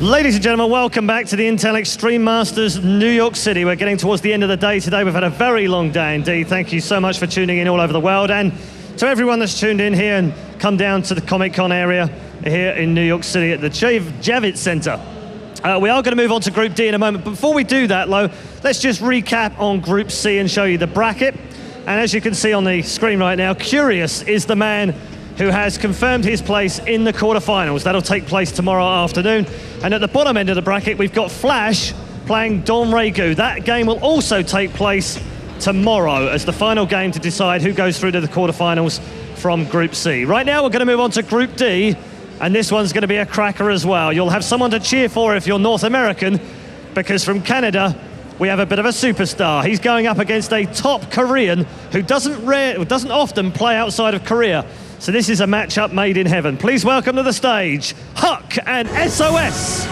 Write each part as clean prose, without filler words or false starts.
Ladies and gentlemen, welcome back to the Intel Extreme Masters, New York City. We're getting towards the end of the day today. We've had a very long day indeed. Thank you so much for tuning in all over the world. And to everyone that's tuned in here and come down to the Comic-Con area here in New York City at the Javits Center. We are going to move on to Group D in a moment. But before we do that, Lo, let's just recap on Group C and show you the bracket. And as you can see on the screen right now, Curious is the man who has confirmed his place in the quarterfinals. That'll take place tomorrow afternoon. And at the bottom end of the bracket, we've got Flash playing Don Regu. That game will also take place tomorrow as the final game to decide who goes through to the quarterfinals from Group C. Right now, we're going to move on to Group D, and this one's going to be a cracker as well. You'll have someone to cheer for if you're North American, because from Canada, we have a bit of a superstar. He's going up against a top Korean who doesn't often play outside of Korea. So this is a matchup made in heaven. Please welcome to the stage, HuK and SOS.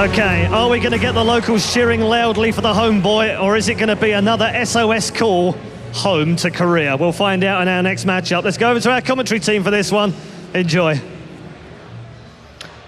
Okay, are we going to get the locals cheering loudly for the homeboy, or is it going to be another SOS call home to Korea? We'll find out in our next matchup. Let's go over to our commentary team for this one. Enjoy.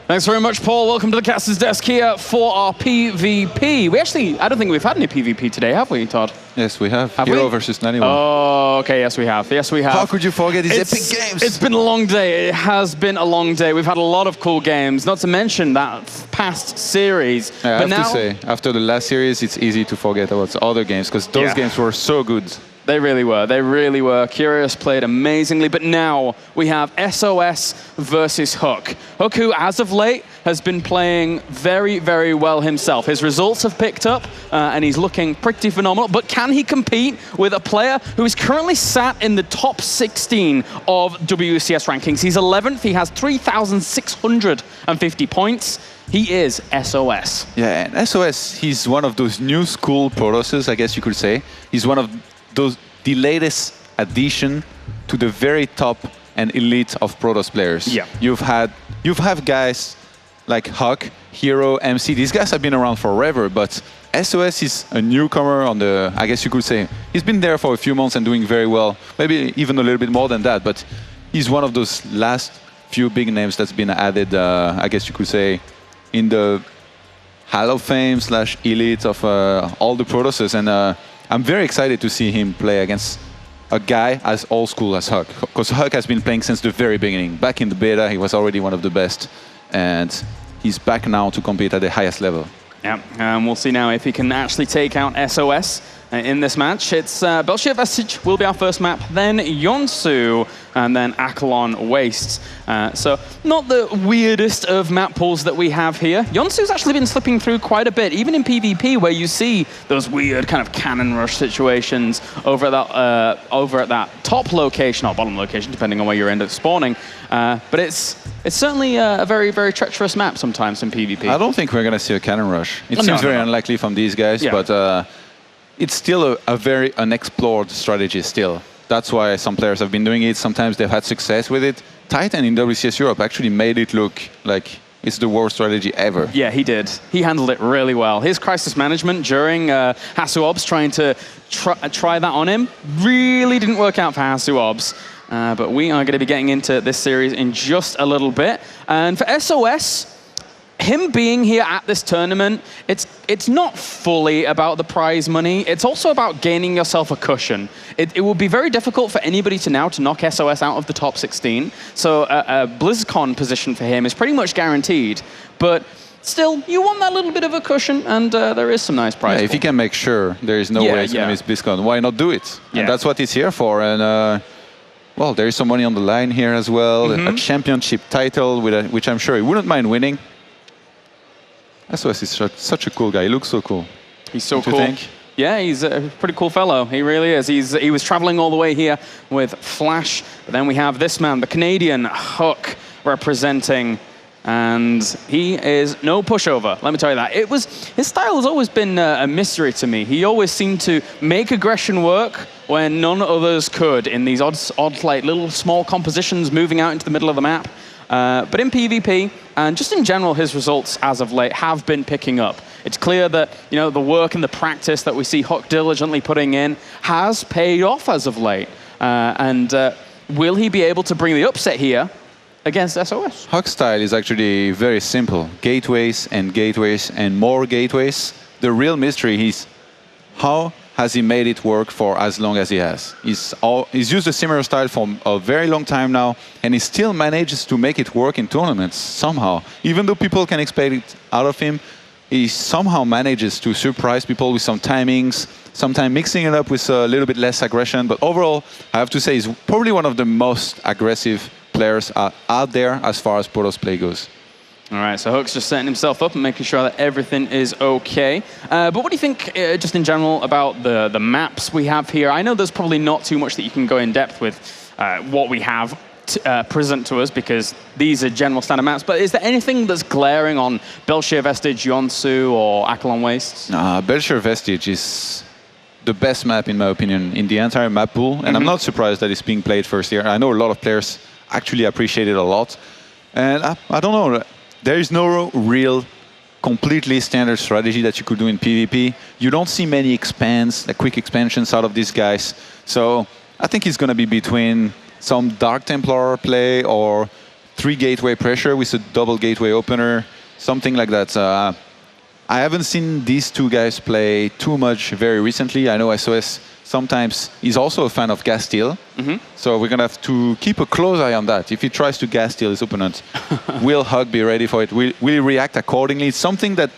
Thanks very much, Paul. Welcome to the caster's desk here for our PvP. I don't think we've had any PvP today, have we, Todd? Yes, we have. Hero versus 91. Oh, okay, yes, we have. Yes, we have. How could you forget these epic games? It's been a long day. It has been a long day. We've had a lot of cool games, not to mention that past series. I have to say, after the last series, it's easy to forget about other games, because those games were so good. They really were. They really were. Curious played amazingly, but now we have SOS versus HuK. HuK, who as of late has been playing very, very well himself. His results have picked up, and he's looking pretty phenomenal. But can he compete with a player who is currently sat in the top 16 of WCS rankings? He's 11th. He has 3,650 points. He is SOS. Yeah, and SOS, he's one of those new school Protosses, I guess you could say. He's one of the latest addition to the very top and elite of Protoss players. Yeah. You've had guys like HuK, Hero, MC. These guys have been around forever, but SOS is a newcomer on the, I guess you could say. He's been there for a few months and doing very well, maybe even a little bit more than that, but he's one of those last few big names that's been added, I guess you could say, in the Hall of Fame / elite of all the Protosses. And I'm very excited to see him play against a guy as old school as HuK, because HuK has been playing since the very beginning. Back in the beta, he was already one of the best, and he's back now to compete at the highest level. Yeah, and we'll see now if he can actually take out SOS in this match. It's Belshir Vestige will be our first map, then Yonsu, and then Akalon Wastes. So not the weirdest of map pools that we have here. Yonsu's actually been slipping through quite a bit, even in PvP, where you see those weird kind of cannon rush situations over at that top location, or bottom location, depending on where you end up spawning. But it's certainly a very, very treacherous map sometimes in PvP. I don't think we're going to see a cannon rush. It seems very unlikely from these guys, but it's still a very unexplored strategy still. That's why some players have been doing it. Sometimes they've had success with it. Titan in WCS Europe actually made it look like it's the worst strategy ever. Yeah, he did. He handled it really well. His crisis management during HuK's trying to try that on him really didn't work out for HuK's. But we are going to be getting into this series in just a little bit. And for SOS, him being here at this tournament, it's not fully about the prize money. It's also about gaining yourself a cushion. It will be very difficult for anybody to knock SOS out of the top 16. So a BlizzCon position for him is pretty much guaranteed. But still, you want that little bit of a cushion, and there is some nice prize. Yeah, if he can make sure there is no way he's going to miss BlizzCon, why not do it? Yeah. And that's what he's here for. And well, there is some money on the line here as well. A championship title, which I'm sure he wouldn't mind winning. SOS is such a cool guy. He looks so cool. He's so cool. Yeah, he's a pretty cool fellow. He really is. He was traveling all the way here with Flash. But then we have this man, the Canadian HuK, representing. And he is no pushover, let me tell you that. His style has always been a mystery to me. He always seemed to make aggression work when none others could in these odd like little small compositions moving out into the middle of the map. But in PvP, and just in general, his results as of late have been picking up. It's clear that the work and the practice that we see HuK diligently putting in has paid off as of late. Will he be able to bring the upset here against SOS? HuK's style is actually very simple. Gateways and gateways and more gateways. The real mystery is how has he made it work for as long as he has. He's used a similar style for a very long time now, and he still manages to make it work in tournaments somehow. Even though people can expect it out of him, he somehow manages to surprise people with some timings, sometimes mixing it up with a little bit less aggression. But overall, I have to say he's probably one of the most aggressive players out there as far as Protoss play goes. All right, so HuK's just setting himself up and making sure that everything is okay. But what do you think, just in general, about the maps we have here? I know there's probably not too much that you can go in depth with what we have present to us, because these are general standard maps. But is there anything that's glaring on Belshir Vestige, Yonsu, or Akelon Wastes? Belshir Vestige is the best map, in my opinion, in the entire map pool. And I'm not surprised that it's being played first here. I know a lot of players actually appreciate it a lot. And I don't know. There is no real completely standard strategy that you could do in PvP. You don't see many quick expansions out of these guys. So I think it's going to be between some Dark Templar play or 3 gateway pressure with a double gateway opener, something like that. I haven't seen these two guys play too much very recently. I know SOS sometimes is also a fan of gas steal. So we're going to have to keep a close eye on that. If he tries to gas steal his opponent, will HuK be ready for it? Will he react accordingly? It's something that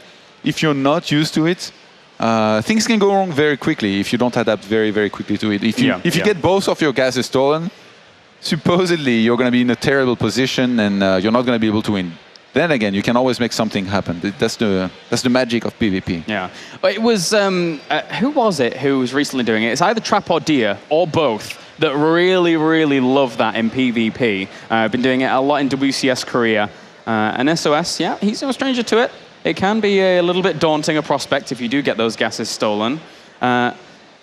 if you're not used to it, things can go wrong very quickly if you don't adapt very, very quickly to it. If you get both of your gases stolen, supposedly you're going to be in a terrible position and you're not going to be able to win. Then again, you can always make something happen. That's the magic of PvP. Yeah. It was, who was it who was recently doing it? It's either Trap or Dia, or both, that really, really love that in PvP. I've been doing it a lot in WCS Korea. And SOS, yeah, he's no stranger to it. It can be a little bit daunting a prospect if you do get those gases stolen.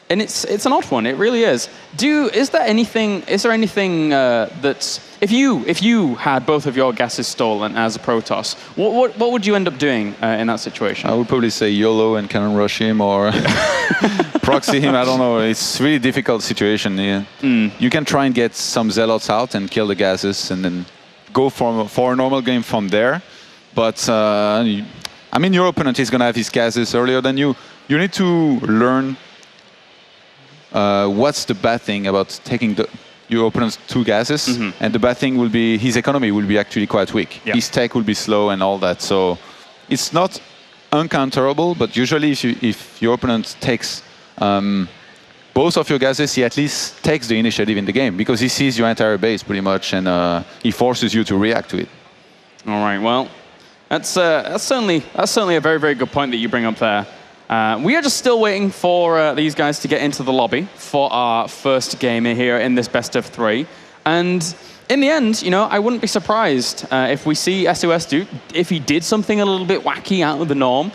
And it's an odd one, it really is. Is there anything that's, if you had both of your gases stolen as a Protoss, what would you end up doing in that situation? I would probably say YOLO and cannon rush him or proxy him, I don't know. It's a really difficult situation. Yeah. You can try and get some zealots out and kill the gases and then go for a normal game from there. But, I mean, your opponent is going to have his gases earlier than you. You need to learn what's the bad thing about taking your opponent's 2 gases, and the bad thing will be his economy will be actually quite weak. Yep. His tech will be slow and all that. So it's not uncounterable, but usually if your opponent takes both of your gases, he at least takes the initiative in the game because he sees your entire base pretty much, and he forces you to react to it. All right. Well, that's certainly a very, very good point that you bring up there. We are just still waiting for these guys to get into the lobby for our first game here in this best of 3. And in the end, I wouldn't be surprised if we see SOS if he did something a little bit wacky out of the norm.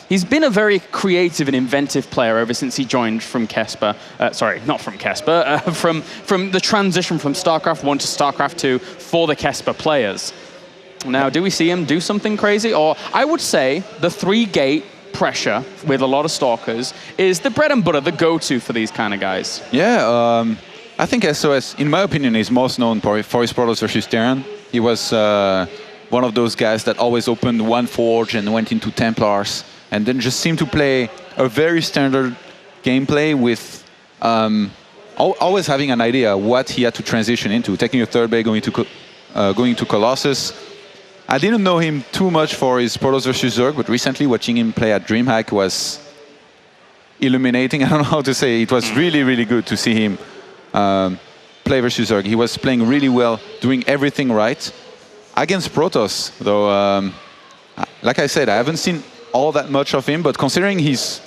He's been a very creative and inventive player ever since he joined from Kesper. Sorry, not from Kesper, from the transition from StarCraft 1 to StarCraft 2 for the Kesper players. Now, do we see him do something crazy? Or I would say the 3-gate pressure with a lot of stalkers is the bread and butter, the go-to for these kind of guys. Yeah, I think SOS, in my opinion, is most known for his Protoss versus Terran. He was one of those guys that always opened one forge and went into Templars, and then just seemed to play a very standard gameplay with always having an idea what he had to transition into, taking a 3rd bay, going to Colossus. I didn't know him too much for his Protoss versus Zerg, but recently watching him play at DreamHack was illuminating. I don't know how to say. It was really, really good to see him play versus Zerg. He was playing really well, doing everything right. Against Protoss, though, like I said, I haven't seen all that much of him, but considering his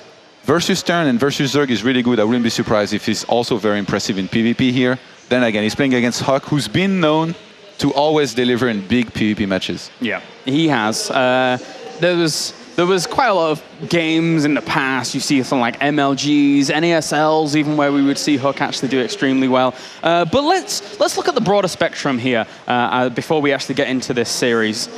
versus Terran and versus Zerg is really good, I wouldn't be surprised if he's also very impressive in PvP here. Then again, he's playing against HuK, who's been known to always deliver in big PvP matches. Yeah, he has. There was quite a lot of games in the past. You see something like MLGs, NASLs, even where we would see HuK actually do extremely well. But let's look at the broader spectrum here before we actually get into this series.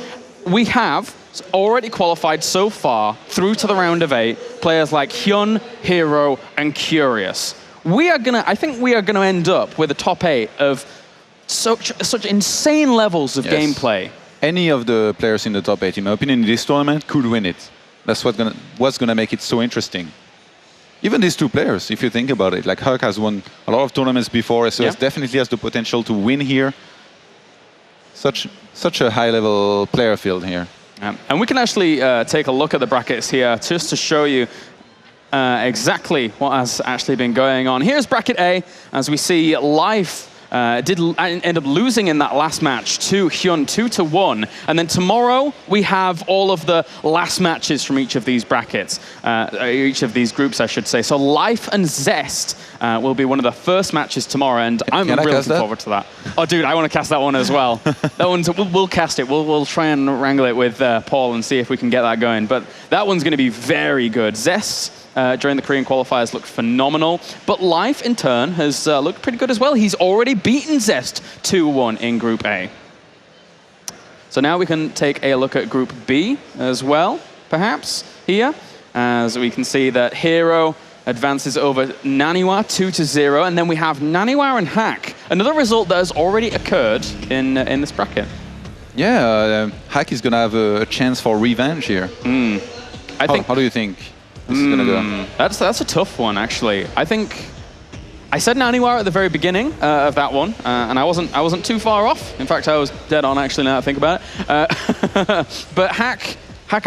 we have already qualified so far through to the round of 8 players like Hyun, Hero, and Curious. I think we are gonna end up with a top 8 of such insane levels of gameplay. Any of the players in the top 8, in my opinion, in this tournament could win it. That's what's gonna make it so interesting. Even these 2 players, if you think about it, like HuK has won a lot of tournaments before, SOS definitely has the potential to win here. Such a high-level player field here. And we can actually take a look at the brackets here just to show you exactly what has actually been going on. Here's bracket A, as we see Life did end up losing in that last match to Hyun 2-1. And then tomorrow we have all of the last matches from each of these brackets, each of these groups, I should say. So Life and Zest will be one of the first matches tomorrow, and I'm really looking forward to that. Oh, dude, I want to cast that one as well. That one's we'll cast it. We'll try and wrangle it with Paul and see if we can get that going. But that one's going to be very good. Zest during the Korean qualifiers looked phenomenal, but Life in turn has looked pretty good as well. He's already beaten Zest 2-1 in Group A. So now we can take a look at Group B as well, perhaps, here, as we can see that Hero advances over Naniwa 2-0, and then we have Naniwa and HuK, another result that has already occurred in this bracket. Yeah, HuK is going to have a chance for revenge here. How do you think this is going to go? That's a tough one, actually. I think I said Naniwa at the very beginning of that one, and I wasn't too far off. In fact, I was dead on, actually, now that I think about it. But HuK,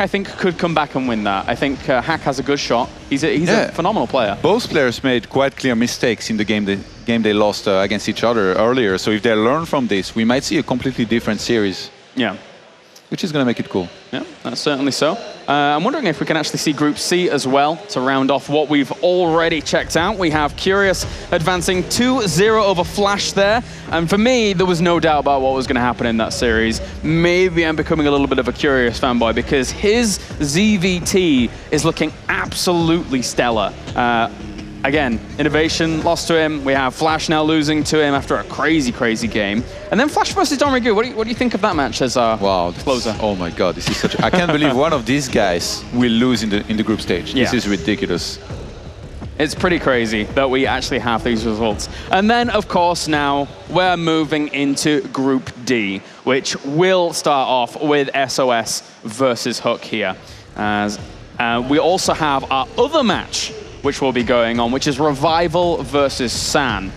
I think, could come back and win that. I think HuK has a good shot. He's a phenomenal player. Both players made quite clear mistakes in the game they lost against each other earlier. So if they learn from this, we might see a completely different series. Yeah. Which is going to make it cool. Yeah, that's certainly so. I'm wondering if we can actually see Group C as well to round off what we've already checked out. We have Curious advancing 2-0 over Flash there. And for me, there was no doubt about what was going to happen in that series. Maybe I'm becoming a little bit of a Curious fanboy because his ZVT is looking absolutely stellar. Again, Innovation lost to him. We have Flash now losing to him after a crazy, crazy game. And then Flash versus Donrigu. What do you think of that match as our closer? Oh my God, this is such. I can't believe one of these guys will lose in the group stage. This is ridiculous. It's pretty crazy that we actually have these results. And then, of course, now we're moving into Group D, which will start off with SOS versus HuK here. As we also have our other match which will be going on, which is Revival versus San.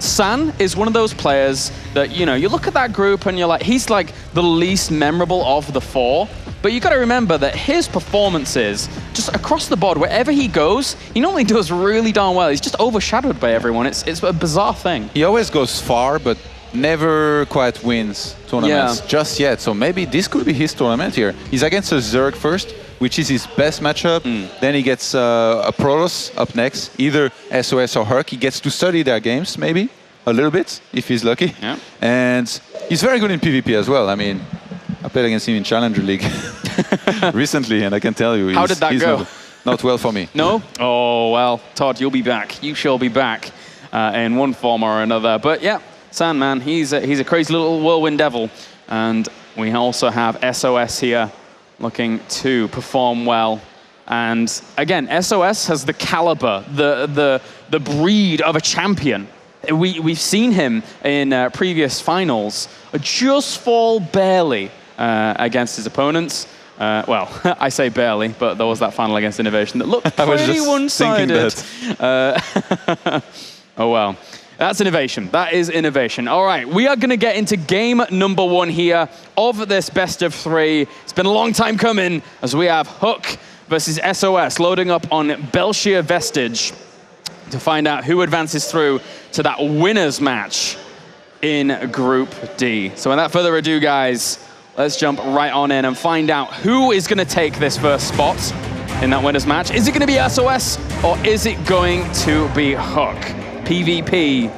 San is one of those players that, you know, you look at that group and you're like, he's like the least memorable of the 4. But you got to remember that his performances, just across the board, wherever he goes, he normally does really darn well. He's just overshadowed by everyone. It's a bizarre thing. He always goes far, but never quite wins tournaments just yet. So maybe this could be his tournament here. He's against a Zerg first, which is his best matchup. Then he gets a Protoss up next, either SOS or HuK. He gets to study their games, maybe, a little bit, if he's lucky. Yeah. And he's very good in PvP as well. I mean, I played against him in Challenger League recently, and I can tell you, how did that go? Not well for me. No? Oh, well, Todd, you'll be back. You shall be back in one form or another. But yeah, Sandman, he's a crazy little whirlwind devil. And we also have SOS here looking to perform well. And again, SOS has the caliber, the breed of a champion. We've seen him in previous finals just fall barely against his opponents. Well, I say barely, but there was that final against Innovation that looked pretty one-sided. Oh well. That's Innovation. That is Innovation. All right, we are going to get into game number 1 here of this best of 3. It's been a long time coming as we have HuK versus SOS loading up on Belshir Vestige to find out who advances through to that winners match in Group D. So without further ado, guys, let's jump right on in and find out who is going to take this first spot in that winners match. Is it going to be SOS or is it going to be HuK? PvP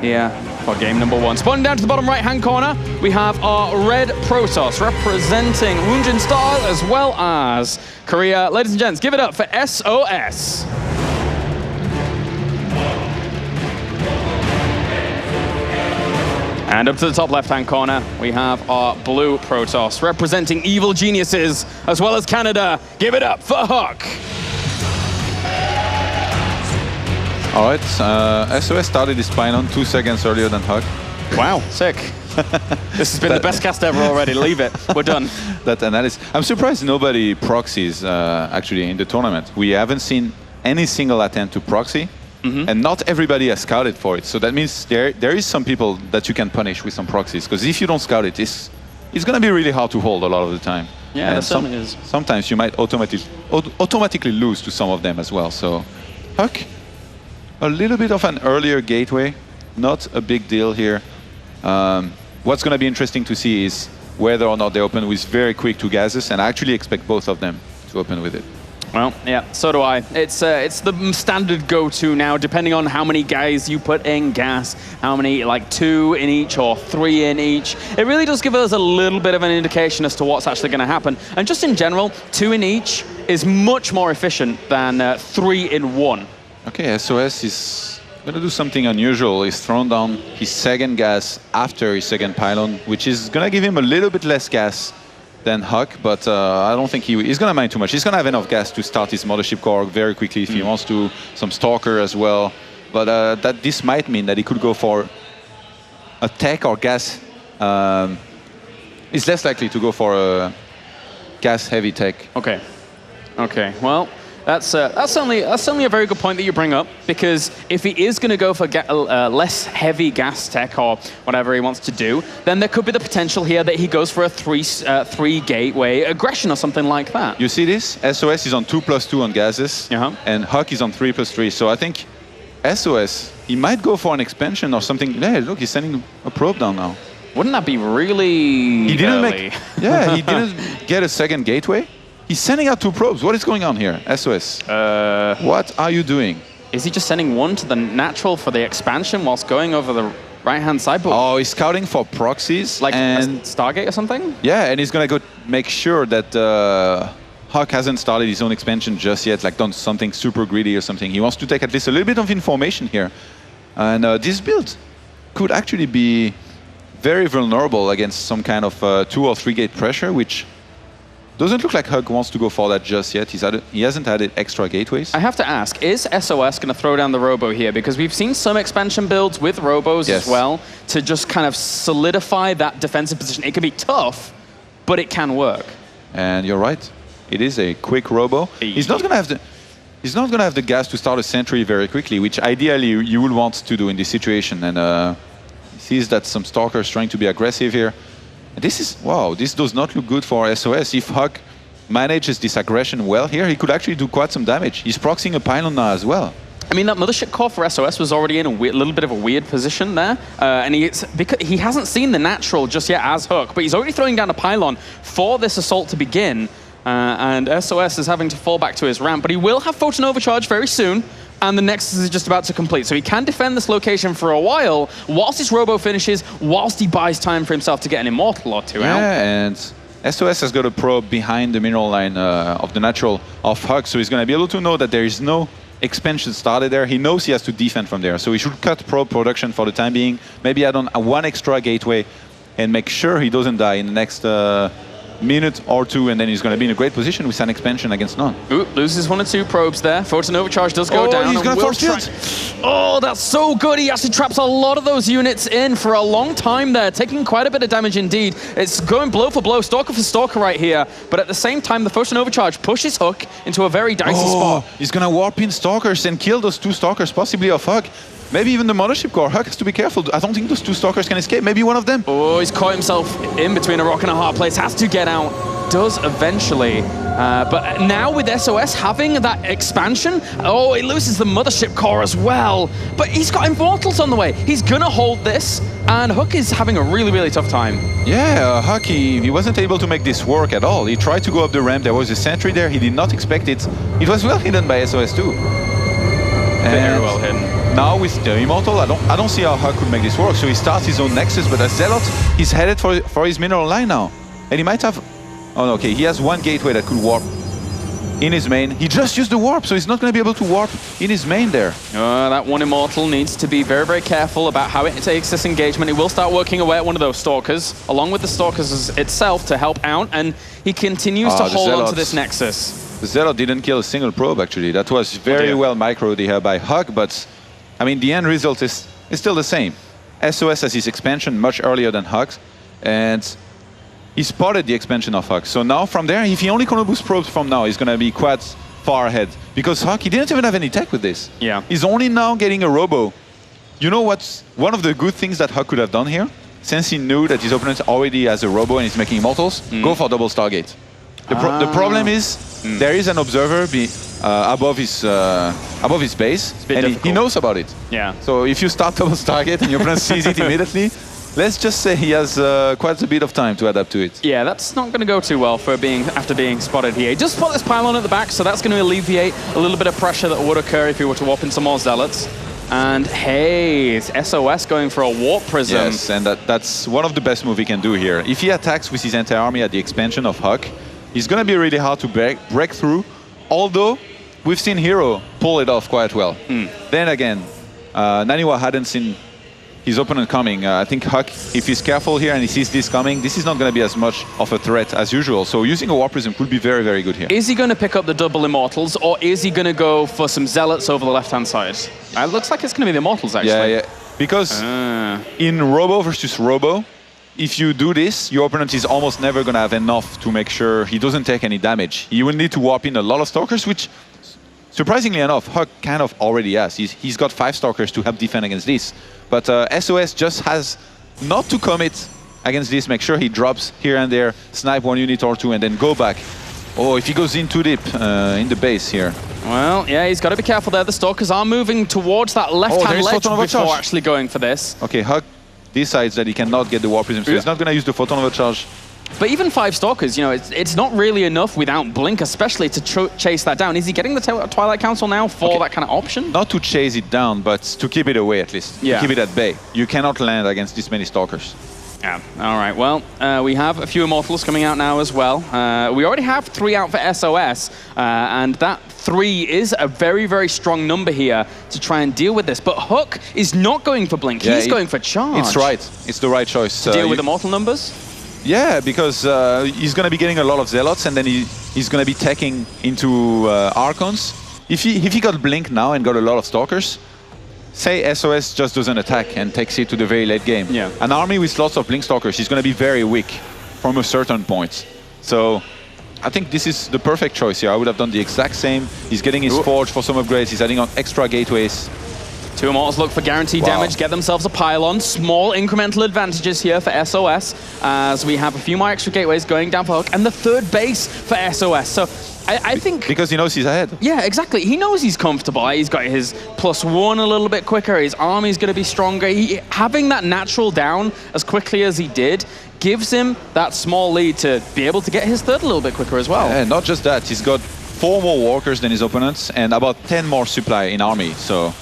here for game number 1. Spawning down to the bottom right-hand corner, we have our red Protoss representing Woonjin Style as well as Korea. Ladies and gents, give it up for SOS. And up to the top left-hand corner, we have our blue Protoss, representing evil geniuses, as well as Canada. Give it up for HuK. All right, SOS started his pylon 2 seconds earlier than HuK. Wow, sick. This has been the best cast ever already. Leave it. We're done. That analysis. I'm surprised nobody proxies actually in the tournament. We haven't seen any single attempt to proxy, and not everybody has scouted for it. So that means there is some people that you can punish with some proxies. Because if you don't scout it, it's going to be really hard to hold a lot of the time. Yeah, that certainly is. Sometimes you might automatically lose to some of them as well. So HuK, a little bit of an earlier gateway, not a big deal here. What's going to be interesting to see is whether or not they open with very quick 2 gases, and I actually expect both of them to open with it. Well, yeah, so do I. It's the standard go-to now, depending on how many guys you put in gas, how many, like 2 in each or 3 in each. It really does give us a little bit of an indication as to what's actually going to happen. And just in general, 2 in each is much more efficient than 3 in 1. Okay, SOS is going to do something unusual. He's thrown down his second gas after his second pylon, which is going to give him a little bit less gas than HuK, but I don't think he's going to mind too much. He's going to have enough gas to start his mothership core very quickly if he wants to, some Stalker as well. But this might mean that he could go for a tech or gas. He's less likely to go for a gas-heavy tech. Okay. Okay, well, that's certainly a very good point that you bring up, because if he is going to go for less heavy gas tech or whatever he wants to do, then there could be the potential here that he goes for a 3 gateway aggression or something like that. You see this? SOS is on 2+2 on gases, and HuK is on 3+3. So I think SOS, he might go for an expansion or something. Yeah, look, he's sending a probe down now. Wouldn't that be really he didn't early? He didn't get a second gateway. He's sending out 2 probes. What is going on here, SOS? What are you doing? Is he just sending 1 to the natural for the expansion whilst going over the right-hand side? Oh, he's scouting for proxies. Like a Stargate or something? Yeah, and he's going to go make sure that HuK hasn't started his own expansion just yet, like done something super greedy or something. He wants to take at least a little bit of information here. And this build could actually be very vulnerable against some kind of 2 or 3 gate pressure, which doesn't look like HuK wants to go for that just yet. He hasn't added extra gateways. I have to ask, is SOS going to throw down the Robo here? Because we've seen some expansion builds with Robos as well to just kind of solidify that defensive position. It can be tough, but it can work. And you're right. It is a quick Robo. He's not going to have the gas to start a sentry very quickly, which ideally you would want to do in this situation. And he sees that some Stalkers trying to be aggressive here. This does not look good for SOS. If HuK manages this aggression well here, he could actually do quite some damage. He's proxying a pylon now as well. I mean, that mothership core for SOS was already in a little bit of a weird position there. And because he hasn't seen the natural just yet as HuK, but he's already throwing down a pylon for this assault to begin. And SOS is having to fall back to his ramp, but he will have Photon Overcharge very soon. And the Nexus is just about to complete. So he can defend this location for a while, whilst his Robo finishes, whilst he buys time for himself to get an Immortal or 2 out. Yeah, and SOS has got a probe behind the mineral line of the natural of HuK, so he's going to be able to know that there is no expansion started there. He knows he has to defend from there. So he should cut probe production for the time being, maybe add on 1 extra gateway, and make sure he doesn't die in the next minute or 2, and then he's going to be in a great position with an expansion against none. Ooh, loses 1 or 2 probes there. Photon Overcharge does go down. He's going to force field. Oh, that's so good. He actually traps a lot of those units in for a long time there, taking quite a bit of damage indeed. It's going blow for blow, Stalker for Stalker right here, but at the same time, the Photon Overcharge pushes HuK into a very dicey spot. He's going to warp in Stalkers and kill those 2 Stalkers, possibly of HuK. Maybe even the mothership core. HuK has to be careful. I don't think those 2 Stalkers can escape. Maybe one of them. Oh, he's caught himself in between a rock and a hard place. Has to get out. Does eventually. But now with SOS having that expansion, he loses the mothership core as well. But he's got Immortals on the way. He's going to hold this, and HuK is having a really, really tough time. Yeah, HuK, he wasn't able to make this work at all. He tried to go up the ramp. There was a sentry there. He did not expect it. It was well hidden by SOS too. Very well hidden. Now with the Immortal, I don't see how HuK could make this work. So he starts his own Nexus, but as Zealot, he's headed for his mineral line now. And he might have... Oh, no, okay, he has 1 gateway that could warp. in his main. He just used the warp, so he's not going to be able to warp in his main there. That one Immortal needs to be very, very careful about how it takes this engagement. He will start working away at one of those Stalkers, along with the Stalkers itself to help out, and he continues to hold on to this Nexus. The Zealot didn't kill a single probe, actually. That was very well microed here by HuK, but I mean, the end result is still the same. SOS has his expansion much earlier than HuK, and he spotted the expansion of HuK. So now from there, if he only can boost probes from now, he's going to be quite far ahead. Because HuK, he didn't even have any tech with this. Yeah. He's only now getting a Robo. You know what's one of the good things that HuK could have done here? Since he knew that his opponent already has a Robo and he's making Immortals, go for double Stargate. The problem is, there is an observer above his base, and he knows about it. Yeah. So if you start double Stargate and your opponent sees it immediately, let's just say he has quite a bit of time to adapt to it. Yeah, that's not going to go too well for after being spotted here. He just put this pylon at the back, so that's going to alleviate a little bit of pressure that would occur if he were to warp in some more Zealots. And hey, it's SOS going for a Warp Prism. Yes, and that's one of the best moves he can do here. If he attacks with his entire army at the expansion of HuK, he's going to be really hard to break through, although we've seen Hero pull it off quite well. Then again, Naniwa hadn't seen his opponent coming. I think HuK, if he's careful here and he sees this coming, this is not going to be as much of a threat as usual. So using a Warp Prism could be very, very good here. Is he going to pick up the double Immortals, or is he going to go for some Zealots over the left-hand side? It looks like it's going to be the Immortals, actually. Yeah. Because in Robo versus Robo, if you do this, your opponent is almost never going to have enough to make sure he doesn't take any damage. He will need to warp in a lot of Stalkers, which, surprisingly enough, HuK kind of already has. He's got 5 Stalkers to help defend against this. But SOS just has not to commit against this, make sure he drops here and there, snipe 1 unit or 2, and then go back. Oh, if he goes in too deep in the base here. Well, yeah, he's got to be careful there. The Stalkers are moving towards that left-hand ledge before actually going for this. Okay, HuK decides that he cannot get the Warp Prism, so he's not going to use the Photon Overcharge. But even 5 Stalkers, you know, it's not really enough without Blink, especially to chase that down. Is he getting the Twilight Council now for that kind of option? Not to chase it down, but to keep it away at least. Yeah. To keep it at bay. You cannot land against this many Stalkers. Yeah, all right. Well, we have a few Immortals coming out now as well. We already have 3 out for SOS, and that 3 is a very, very strong number here to try and deal with this. But HuK is not going for Blink. He's going for Charge. It's right. It's the right choice. To deal with Immortal numbers? Yeah, because he's going to be getting a lot of Zealots, and then he's going to be teching into Archons. If he got Blink now and got a lot of Stalkers, say SOS just doesn't attack and takes it to the very late game. Yeah. An army with lots of Blink Stalkers is going to be very weak from a certain point. So I think this is the perfect choice here. I would have done the exact same. He's getting his Forge for some upgrades. He's adding on extra gateways. 2 Immortals look for guaranteed damage, get themselves a pylon. Small incremental advantages here for SOS, as we have a few more extra gateways going down for HuK, and the 3rd base for SOS. So I think... Because he knows he's ahead. Yeah, exactly. He knows he's comfortable. He's got his +1 a little bit quicker. His army's going to be stronger. Having that natural down as quickly as he did gives him that small lead to be able to get his 3rd a little bit quicker as well. Yeah, not just that. He's got 4 more walkers than his opponents and about 10 more supply in army. So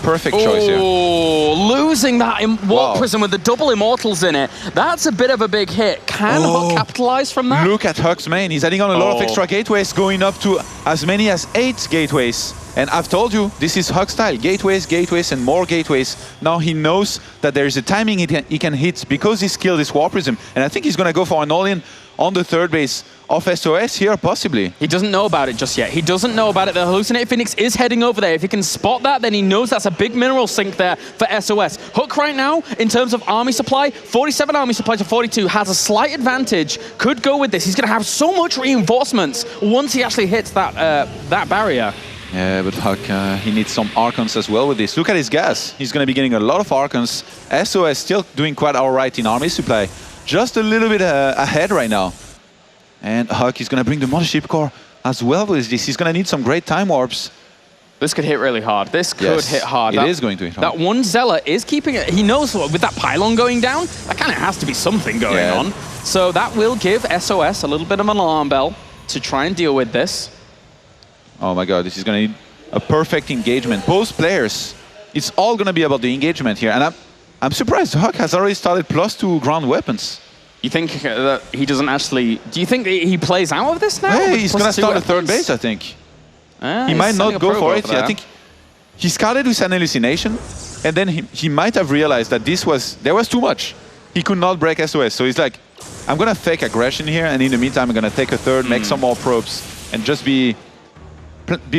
perfect choice here. Losing that Warp Prism with the double Immortals in it. That's a bit of a big hit. Can HuK capitalize from that? Look at HuK's main. He's adding on a lot of extra gateways, going up to as many as 8 gateways. And I've told you, this is HuK style. Gateways, gateways, and more gateways. Now he knows that there is a timing he can hit because he skilled this Warp Prism. And I think he's going to go for an all-in on the 3rd base of SOS here, possibly. He doesn't know about it just yet. He doesn't know about it. The Hallucinated Phoenix is heading over there. If he can spot that, then he knows that's a big mineral sink there for SOS. HuK right now, in terms of army supply, 47 army supply to 42, has a slight advantage. Could go with this. He's going to have so much reinforcements once he actually hits that barrier. Yeah, but HuK, he needs some Archons as well with this. Look at his gas. He's going to be getting a lot of Archons. SOS still doing quite all right in army supply. Just a little bit ahead right now. And HuK is going to bring the Mothership Core as well with this. He's going to need some great time warps. This could hit really hard. This could hit hard. It is going to hit hard. That one Zealot is keeping it. He knows with that pylon going down, that kind of has to be something going on. So that will give SOS a little bit of an alarm bell to try and deal with this. Oh my god, this is going to need a perfect engagement. Both players, it's all going to be about the engagement here. And I'm surprised HuK has already started +2 ground weapons. You think that he doesn't actually... Do you think he plays out of this now? Hey, he's going to start at third base, I think. He might not go for it. I think he started with an hallucination, and then he might have realized that there was too much. He could not break SOS, so he's like, I'm going to fake aggression here, and in the meantime, I'm going to take a third, make some more probes, and just be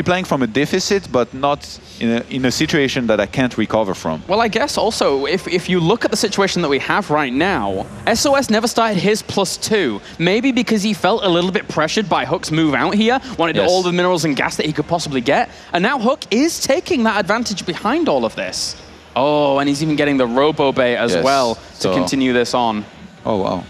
playing from a deficit, but not in a situation that I can't recover from. Well, I guess also, if you look at the situation that we have right now, SOS never started his +2. Maybe because he felt a little bit pressured by HuK's move out here, wanted all the minerals and gas that he could possibly get, and now HuK is taking that advantage behind all of this. Oh, and he's even getting the Robo Bay as well to continue this on. Oh, wow.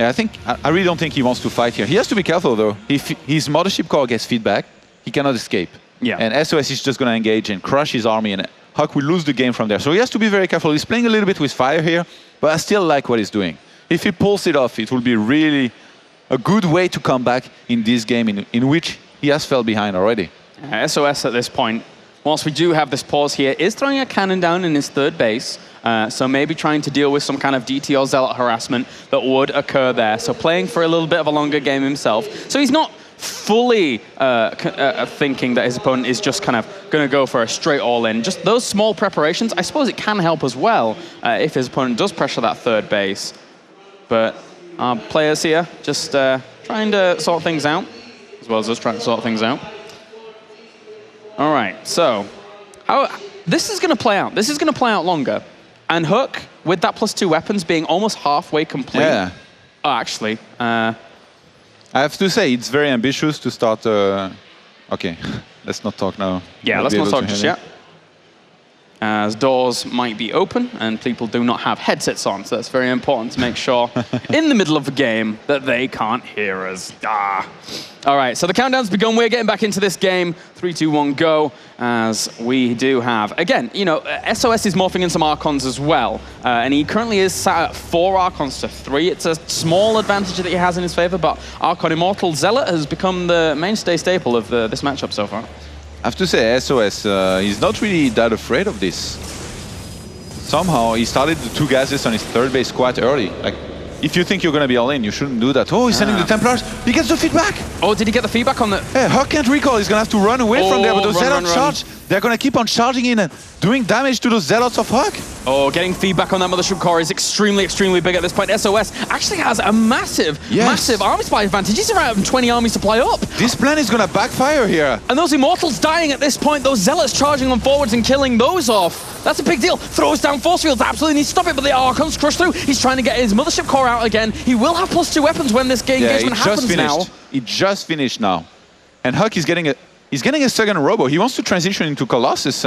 I really don't think he wants to fight here. He has to be careful, though. If his Mothership Core gets feedback, he cannot escape. Yeah. And SOS is just going to engage and crush his army, and HuK will lose the game from there. So he has to be very careful. He's playing a little bit with fire here, but I still like what he's doing. If he pulls it off, it will be really a good way to come back in this game in which he has fell behind already. SOS at this point, whilst we do have this pause here, is throwing a cannon down in his third base. So maybe trying to deal with some kind of DT or Zealot harassment that would occur there. So playing for a little bit of a longer game himself. So he's not fully thinking that his opponent is just kind of going to go for a straight all-in. Just those small preparations, I suppose it can help as well if his opponent does pressure that third base. But our players here just trying to sort things out, as well as us trying to sort things out. All right, so this is going to play out. This is going to play out longer. And HuK, with that +2 weapons being almost halfway complete. Yeah. Oh, actually. I have to say, it's very ambitious to start... Okay, let's not talk now. Yeah, let's not talk just yet. As doors might be open and people do not have headsets on, so that's very important to make sure in the middle of the game that they can't hear us. All right, so the countdown's begun. We're getting back into this game. 3, 2, 1, go. As we do have, again, you know, SOS is morphing in some Archons as well, and he currently is sat at 4 Archons to 3. It's a small advantage that he has in his favor, but Archon Immortal Zealot has become the mainstay staple of this matchup so far. I have to say, SOS is not really that afraid of this. Somehow, he started the 2 gases on his third base quite early. Like, if you think you're going to be all in, you shouldn't do that. Oh, he's sending the Templars. He gets the feedback. Oh, did he get the feedback on the... Yeah, HuK can't recall. He's going to have to run away from there, but those Zealots charge. They're going to keep on charging in and doing damage to those Zealots of HuK. Oh, getting feedback on that Mothership Core is extremely, extremely big at this point. SOS actually has a massive army supply advantage. He's around 20 army supply up. This plan is going to backfire here. And those Immortals dying at this point, those Zealots charging on forwards and killing those off. That's a big deal. Throws down force fields, absolutely needs to stop it, but the Archons crush through. He's trying to get his Mothership Core out again. He will have +2 weapons when this engagement happens now. It just finished now. And HuK is getting a second Robo. He wants to transition into Colossus.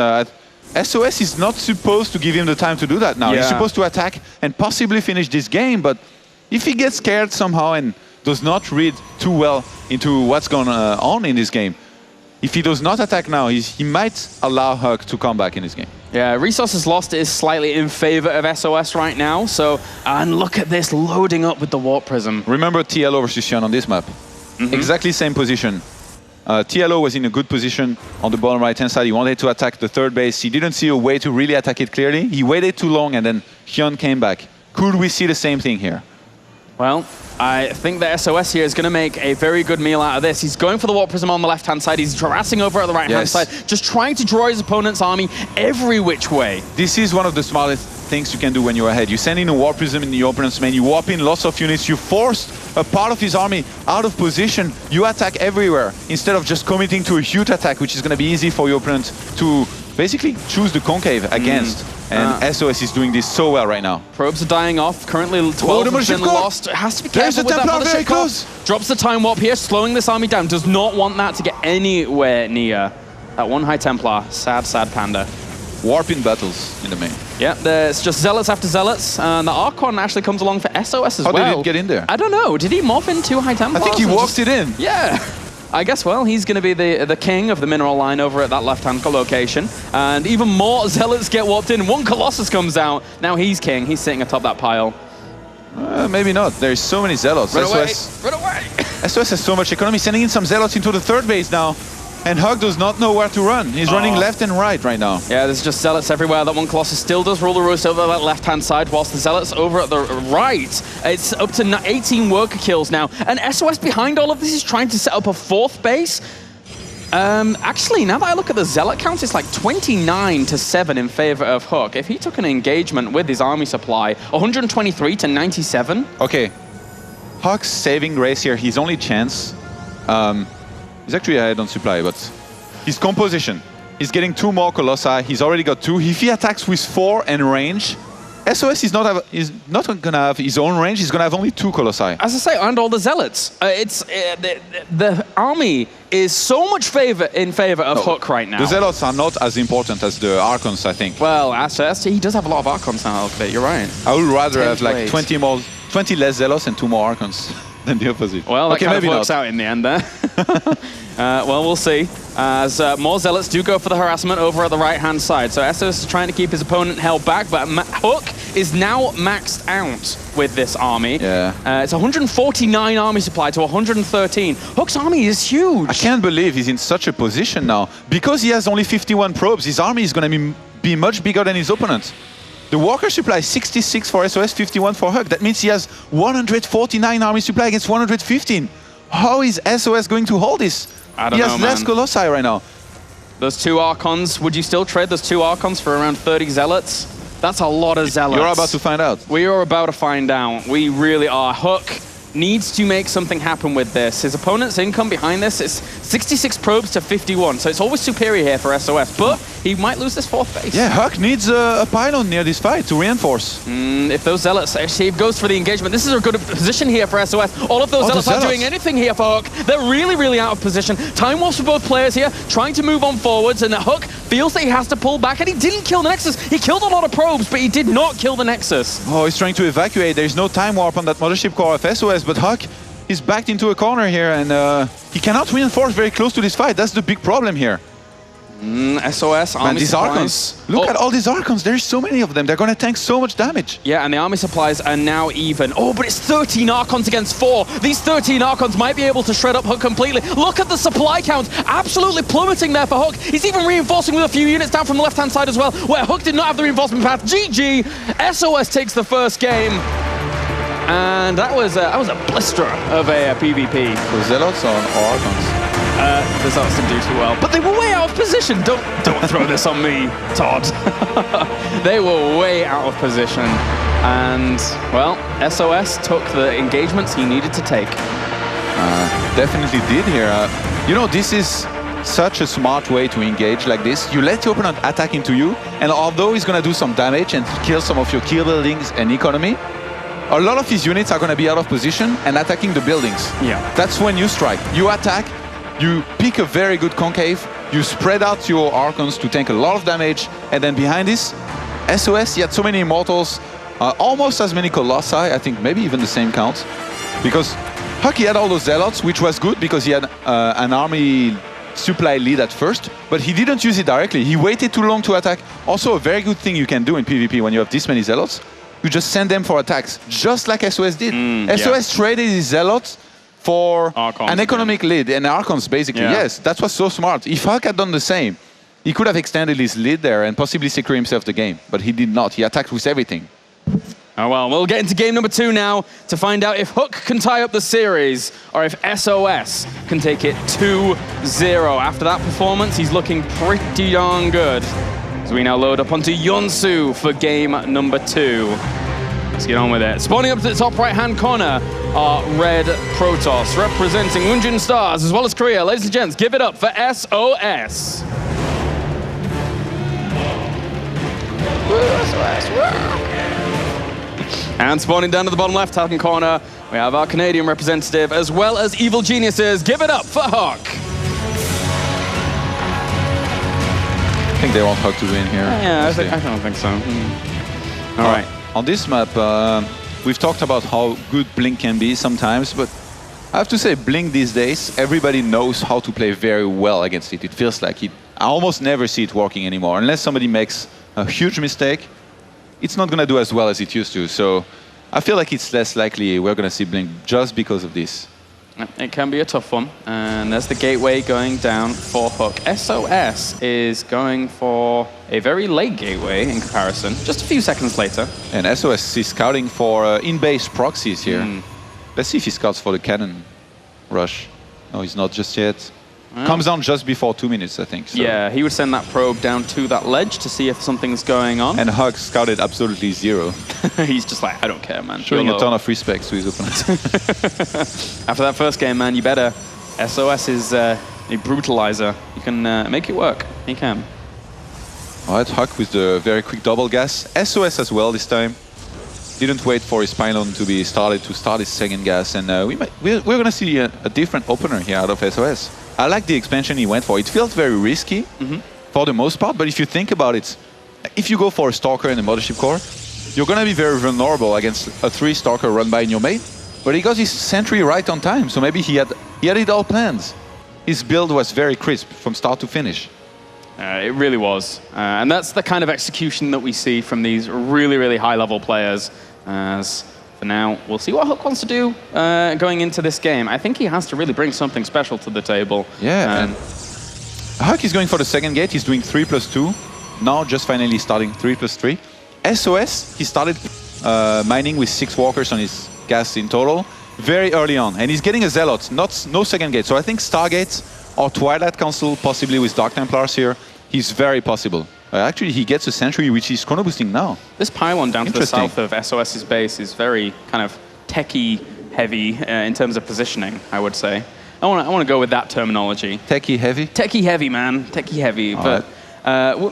SOS is not supposed to give him the time to do that now. He's supposed to attack and possibly finish this game, but if he gets scared somehow and does not read too well into what's going on in this game, if he does not attack now, he might allow HuK to come back in this game. Yeah, resources lost is slightly in favor of SOS right now, so, and look at this loading up with the Warp Prism. Remember TLO versus Sion on this map. Exactly same position. TLO was in a good position on the bottom right-hand side. He wanted to attack the third base. He didn't see a way to really attack it clearly. He waited too long, and then Hyun came back. Could we see the same thing here? Well, I think that SOS here is going to make a very good meal out of this. He's going for the Warp Prism on the left-hand side. He's harassing over at the right-hand side, just trying to draw his opponent's army every which way. This is one of the smartest things you can do when you're ahead. You send in a Warp Prism in the opponent's main, you warp in lots of units, you force a part of his army out of position, you attack everywhere, instead of just committing to a huge attack, which is going to be easy for your opponent to basically choose the concave against. And SOS is doing this so well right now. Probes are dying off. Currently 12 have been lost. It has to be careful with that Mothership Core. Drops the Time Warp here, slowing this army down. Does not want that to get anywhere near that one High Templar. Sad, sad panda. Warping battles in the main. Yeah, there's just Zealots after Zealots. And the Archon actually comes along for SOS as well. How did it get in there? I don't know. Did he morph in 2 High Templars? I think he walked it in. Yeah. I guess, well, he's going to be the king of the mineral line over at that left-hand location. And even more Zealots get warped in. One Colossus comes out. Now he's king. He's sitting atop that pile. Maybe not. There's so many Zealots. Run away! Run away! SOS has so much economy. Sending in some Zealots into the third base now. And HuK does not know where to run. He's running left and right now. Yeah, there's just Zealots everywhere. That one Colossus still does rule the roost over that left-hand side, whilst the Zealots over at the right, it's up to 18 worker kills now. And SOS behind all of this is trying to set up a 4th base. Actually, now that I look at the Zealot counts, it's like 29-7 in favor of HuK. If he took an engagement with his army supply, 123-97. Okay, HuK's saving grace here, his only chance. He's actually ahead on supply, but his composition. He's getting 2 more Colossi. He's already got 2. If he attacks with 4 and range, SOS is not going to have his own range. He's going to have only 2 Colossi. As I say, and all the Zealots. The army is so much in favor of HuK right now. The Zealots are not as important as the Archons, I think. Well, he does have a lot of Archons now. You're right. I would rather have like 20 less Zealots and 2 more Archons than the opposite. Well, that kind of works out in the end there. Well, we'll see. As more Zealots do go for the harassment over at the right-hand side. So SOS is trying to keep his opponent held back, but HuK is now maxed out with this army. Yeah. It's 149 army supply to 113. HuK's army is huge. I can't believe he's in such a position now. Because he has only 51 probes, his army is going to be much bigger than his opponent. The worker supply is 66 for SOS, 51 for HuK. That means he has 149 army supply against 115. How is SOS going to hold this? I don't know, He has less Colossi right now. Those 2 Archons, would you still trade those 2 Archons for around 30 Zealots? That's a lot of Zealots. You're about to find out. We are about to find out. We really are. HuK needs to make something happen with this. His opponent's income behind this is 66 probes to 51, so it's always superior here for SOS, but he might lose this 4th base. Yeah, HuK needs a pylon near this fight to reinforce. If those Zealots, actually, if goes for the engagement, this is a good position here for SOS. All of those Zealots aren't doing anything here for HuK. They're really, really out of position. Time Wolves for both players here, trying to move on forwards, and HuK feels that he has to pull back, and he didn't kill the Nexus. He killed a lot of probes, but he did not kill the Nexus. Oh, he's trying to evacuate. There's no time warp on that mothership core of SOS, but HuK is backed into a corner here, and he cannot reinforce very close to this fight. That's the big problem here. SOS, army these supplies. Archons. Look at all these Archons. There's so many of them. They're going to tank so much damage. Yeah, and the army supplies are now even. Oh, but it's 13 Archons against 4. These 13 Archons might be able to shred up HuK completely. Look at the supply count. Absolutely plummeting there for HuK. He's even reinforcing with a few units down from the left-hand side as well, where HuK did not have the reinforcement path. GG. SOS takes the first game. And that was a blister of a PvP. For Zealots or Archons? The Zealots didn't do too well, but they were way out of position. Don't throw this on me, Todd. They were way out of position. And, well, SOS took the engagements he needed to take. Definitely did here. You know, this is such a smart way to engage like this. You let your opponent attack into you, and although he's going to do some damage and kill some of your key buildings and economy, a lot of his units are going to be out of position and attacking the buildings. Yeah. That's when you strike. You attack, you pick a very good concave, you spread out your Archons to tank a lot of damage, and then behind this, SOS, he had so many Immortals, almost as many Colossi, I think maybe even the same count, because HuK had all those Zealots, which was good because he had an army supply lead at first, but he didn't use it directly. He waited too long to attack. Also, a very good thing you can do in PvP when you have this many Zealots, you just send them for attacks, just like SOS did. SOS traded his Zealots for Archons an economic lead, and Archons basically, yes. That was so smart. If HuK had done the same, he could have extended his lead there and possibly secure himself the game, but he did not. He attacked with everything. Oh well, we'll get into game number 2 now to find out if HuK can tie up the series or if SOS can take it 2-0. After that performance, he's looking pretty darn good. So we now load up onto Yonsu for game number 2. Let's get on with it. Spawning up to the top right-hand corner are Red Protoss, representing Woongjin Stars as well as Korea. Ladies and gents, give it up for SOS. And spawning down to the bottom left-hand corner, we have our Canadian representative as well as Evil Geniuses. Give it up for HuK. I think they want HuK to win here. Yeah, I don't think so. All right. On this map, we've talked about how good Blink can be sometimes, but I have to say, Blink these days, everybody knows how to play very well against it. It feels like it. I almost never see it working anymore. Unless somebody makes a huge mistake, it's not going to do as well as it used to. So I feel like it's less likely we're going to see Blink just because of this. It can be a tough one. And there's the gateway going down for HuK. SOS is going for a very late gateway in comparison, just a few seconds later. And SOS is scouting for in-base proxies here. Let's see if he scouts for the cannon rush. No, he's not just yet. Comes down just before 2 minutes, I think. So. Yeah, he would send that probe down to that ledge to see if something's going on. And HuK scouted absolutely 0. He's just like, I don't care, man. Showing a ton of respect to his opponent. After that first game, man, you better. SOS is a brutalizer. You can make it work. He can. All right, HuK with the very quick double gas. SOS as well this time. Didn't wait for his pylon to be started to start his second gas. And we're going to see a different opener here out of SOS. I like the expansion he went for. It felt very risky for the most part, but if you think about it, if you go for a Stalker in the Mothership Core, you're going to be very vulnerable against a 3 Stalker run by in your main. But he got his sentry right on time, so maybe he had it all planned. His build was very crisp from start to finish. It really was. And that's the kind of execution that we see from these really, really high-level players. As for now, we'll see what HuK wants to do going into this game. I think he has to really bring something special to the table. Yeah, and HuK is going for the second gate. He's doing 3+2. Now just finally starting 3+3. SOS, he started mining with 6 walkers on his gas in total very early on. And he's getting a Zealot, no second gate. So I think Stargate or Twilight Council, possibly with Dark Templars here, he's very possible. Actually, he gets a sentry, which is chrono boosting now. This pylon down to the south of SOS's base is very kind of techie heavy in terms of positioning, I would say. I want to go with that terminology. Techie heavy? Techie heavy, man. Techie heavy. But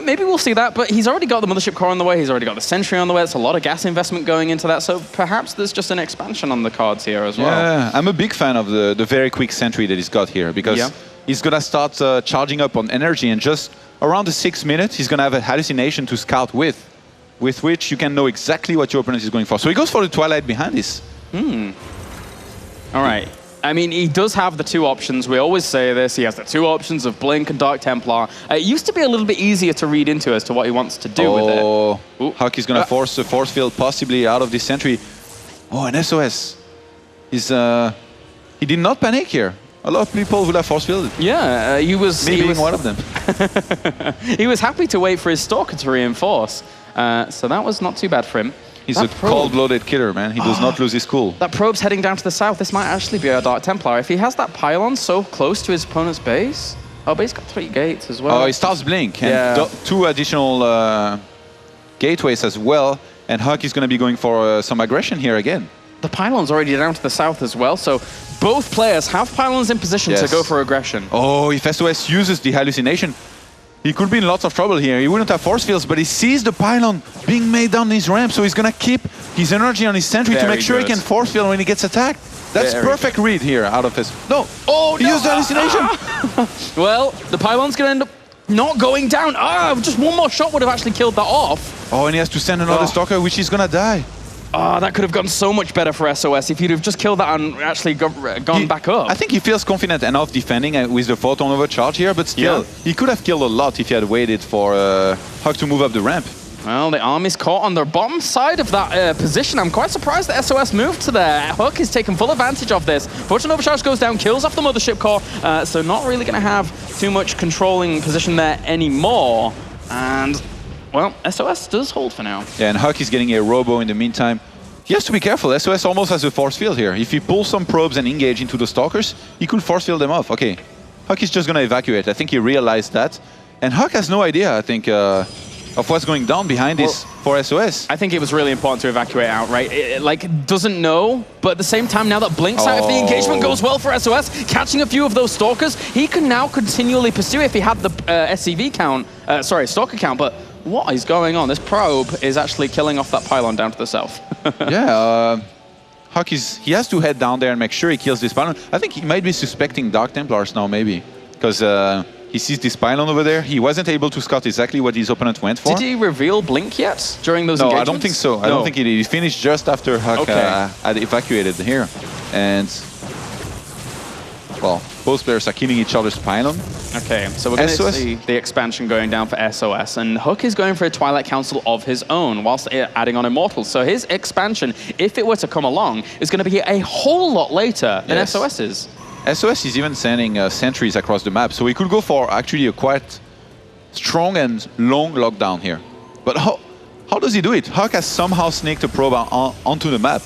maybe we'll see that. But he's already got the Mothership Core on the way. He's already got the sentry on the way. It's a lot of gas investment going into that. So perhaps there's just an expansion on the cards here as well. Yeah, I'm a big fan of the very quick sentry that he's got here because he's going to start charging up on energy and just around the 6 minutes, he's going to have a hallucination to scout with which you can know exactly what your opponent is going for. So he goes for the Twilight behind this. All right. I mean, he does have the 2 options. We always say this. He has the 2 options of Blink and Dark Templar. It used to be a little bit easier to read into as to what he wants to do with it. Oh, HuK is going to force a force field possibly out of this sentry. Oh, and SOS. He did not panic here. A lot of people would have force fielded. Yeah, he was... Me being one of them. He was happy to wait for his Stalker to reinforce. So that was not too bad for him. He's a cold-blooded killer, man. He does not lose his cool. That probe's heading down to the south. This might actually be a Dark Templar. If he has that pylon so close to his opponent's base... Oh, but he's got 3 gates as well. Oh, he starts Blink. And 2 additional gateways as well. And HuK is going to be going for some aggression here again. The pylon's already down to the south as well, so both players have pylons in position to go for aggression. Oh, if SOS uses the hallucination, he could be in lots of trouble here. He wouldn't have force fields, but he sees the pylon being made down his ramp, so he's going to keep his energy on his sentry to make sure he can force field when he gets attacked. That's perfect read here out of his... No! Oh, he used the hallucination! Well, the pylon's going to end up not going down. Just one more shot would have actually killed that off. Oh, and he has to send another Stalker, which is going to die. That could have gone so much better for SOS if he'd have just killed that and actually gone back up. I think he feels confident enough defending with the photon overcharge here, but still, he could have killed a lot if he had waited for HuK to move up the ramp. Well, the army's caught on the bottom side of that position. I'm quite surprised that SOS moved to there. HuK is taking full advantage of this. Photon overcharge goes down, kills off the Mothership Core, so not really going to have too much controlling position there anymore. And... well, SOS does hold for now. Yeah, and HuK is getting a robo in the meantime. He has to be careful. SOS almost has a force field here. If he pulls some probes and engage into the Stalkers, he could force field them off. Okay, HuK is just going to evacuate. I think he realized that. And HuK has no idea, I think, of what's going down behind this for SOS. I think it was really important to evacuate outright. It doesn't know, but at the same time, now that Blink's out, if the engagement goes well for SOS, catching a few of those Stalkers, he can now continually pursue if he had the SCV count, Stalker count, but what is going on? This probe is actually killing off that pylon down to the south. Yeah, HuK he has to head down there and make sure he kills this pylon. I think he might be suspecting Dark Templars now, maybe, because he sees this pylon over there. He wasn't able to scout exactly what his opponent went for. Did he reveal Blink yet during those engagements? No, I don't think so. I don't think he did. He finished just after HuK had evacuated here. And well, both players are killing each other's pylon. Okay, so we're going to see the expansion going down for SOS, and HuK is going for a Twilight Council of his own, whilst adding on Immortals. So his expansion, if it were to come along, is going to be a whole lot later than SOS's. SOS is even sending sentries across the map, so we could go for actually a quite strong and long lockdown here. But how does he do it? HuK has somehow sneaked a probe onto the map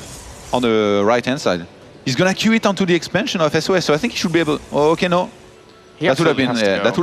on the right-hand side. He's going to queue it onto the expansion of SOS, so I think he should be able... Oh, okay, no. That would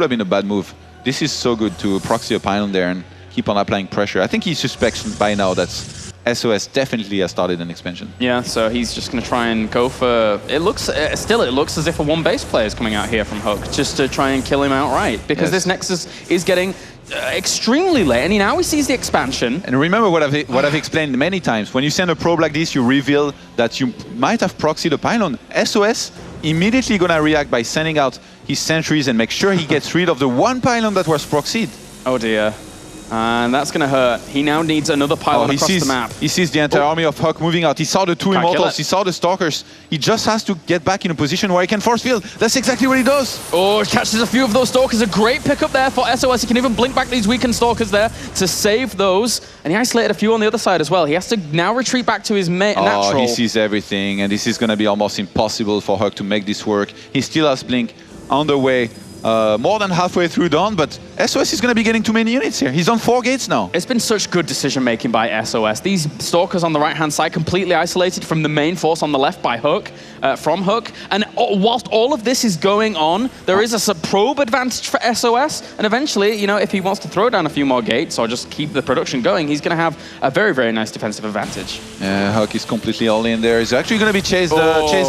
have been a bad move. This is so good to proxy a pylon there and keep on applying pressure. I think he suspects by now that SOS definitely has started an expansion. Yeah, so he's just going to try and go for... It looks as if a one base player is coming out here from HuK, just to try and kill him outright, because this Nexus is getting extremely late, and now he sees the expansion. And remember what I've explained many times. When you send a probe like this, you reveal that you might have proxied a pylon. SOS immediately going to react by sending out his sentries and make sure he gets rid of the one pylon that was proxied. Oh dear. And that's going to hurt. He now needs another pylon across the map. He sees the entire army of HuK moving out. He saw the two Immortals. He saw the Stalkers. He just has to get back in a position where he can force field. That's exactly what he does. Oh, catches a few of those Stalkers. A great pickup there for SOS. He can even blink back these weakened Stalkers there to save those. And he isolated a few on the other side as well. He has to now retreat back to his natural. Oh, he sees everything. And this is going to be almost impossible for HuK to make this work. He still has blink on the way. More than halfway through dawn, but SOS is going to be getting too many units here. He's on 4 gates now. It's been such good decision-making by SOS. These Stalkers on the right-hand side completely isolated from the main force on the left by HuK, from HuK. And whilst all of this is going on, there is a probe advantage for SOS. And eventually, you know, if he wants to throw down a few more gates or just keep the production going, he's going to have a very, very nice defensive advantage. Yeah, HuK is completely all in there. He's actually going to be chased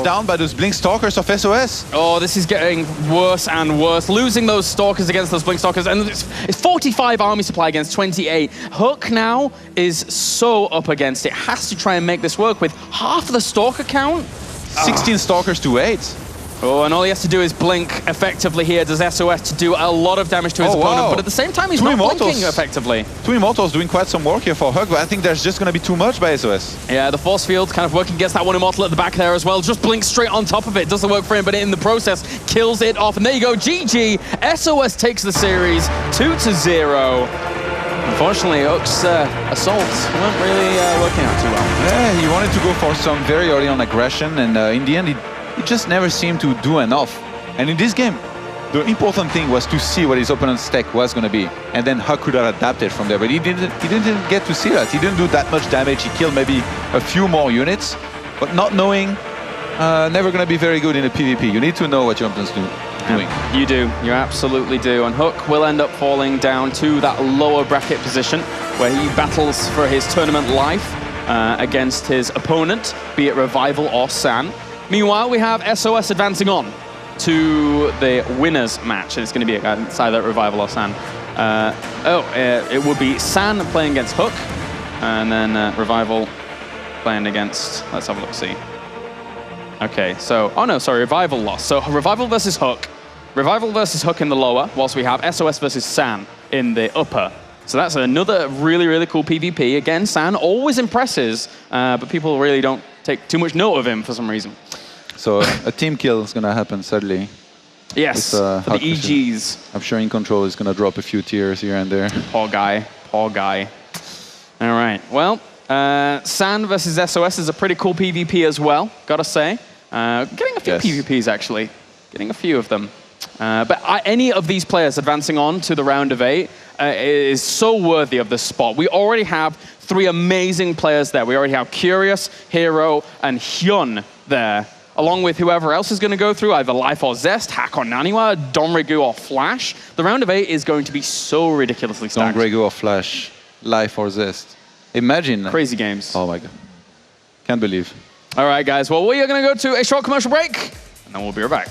down by those Blink Stalkers of SOS. Oh, this is getting worse and worse. Losing those Stalkers against those Blink Stalkers, and it's 45 army supply against 28. HuK now is so up against it. Has to try and make this work with half the Stalker count. 16 Stalkers to 8. Oh, and all he has to do is blink effectively here. Does SOS to do a lot of damage to his opponent, but at the same time, he's not blinking effectively. 2 Immortals doing quite some work here for HuK, but I think there's just going to be too much by SOS. Yeah, the force field kind of working against that one Immortal at the back there as well. Just blinks straight on top of it. Doesn't work for him, but in the process, kills it off. And there you go, GG. SOS takes the series 2-0. Unfortunately, HuK's assaults weren't really working out too well. Yeah, he wanted to go for some very early on aggression, and in the end, he just never seemed to do enough. And in this game, the important thing was to see what his opponent's tech was going to be, and then HuK could have adapted from there. But he didn't get to see that. He didn't do that much damage. He killed maybe a few more units, but not knowing, never going to be very good in a PvP. You need to know what your opponent's doing. You do. You absolutely do. And HuK will end up falling down to that lower bracket position where he battles for his tournament life against his opponent, be it Revival or San. Meanwhile, we have SOS advancing on to the winners match. And it's going to be against either Revival or San. It would be San playing against HuK, and then Revival playing against, let's have a look, see. Okay, so, oh no, sorry, Revival lost. So Revival versus HuK. Revival versus HuK in the lower, whilst we have SOS versus San in the upper. So that's another really, really cool PvP. Again, San always impresses, but people really don't take too much note of him for some reason. So a team kill is going to happen, sadly. Yes, for the EGs. I'm sure In Control is going to drop a few tears here and there. Poor guy, poor guy. All right, well, San versus SOS is a pretty cool PvP as well, gotta say. Getting a few PvPs, actually. Getting a few of them. But any of these players advancing on to the round of 8 is so worthy of this spot. We already have 3 amazing players there. We already have Curious, Hero, and HuK there, along with whoever else is going to go through, either Life or Zest, HuK or Naniwa, Donregu or Flash. The round of 8 is going to be so ridiculously stacked. Donregu or Flash, Life or Zest. Imagine. Crazy games. Oh my god. Can't believe. All right, guys. Well, we are going to go to a short commercial break, and then we'll be right back.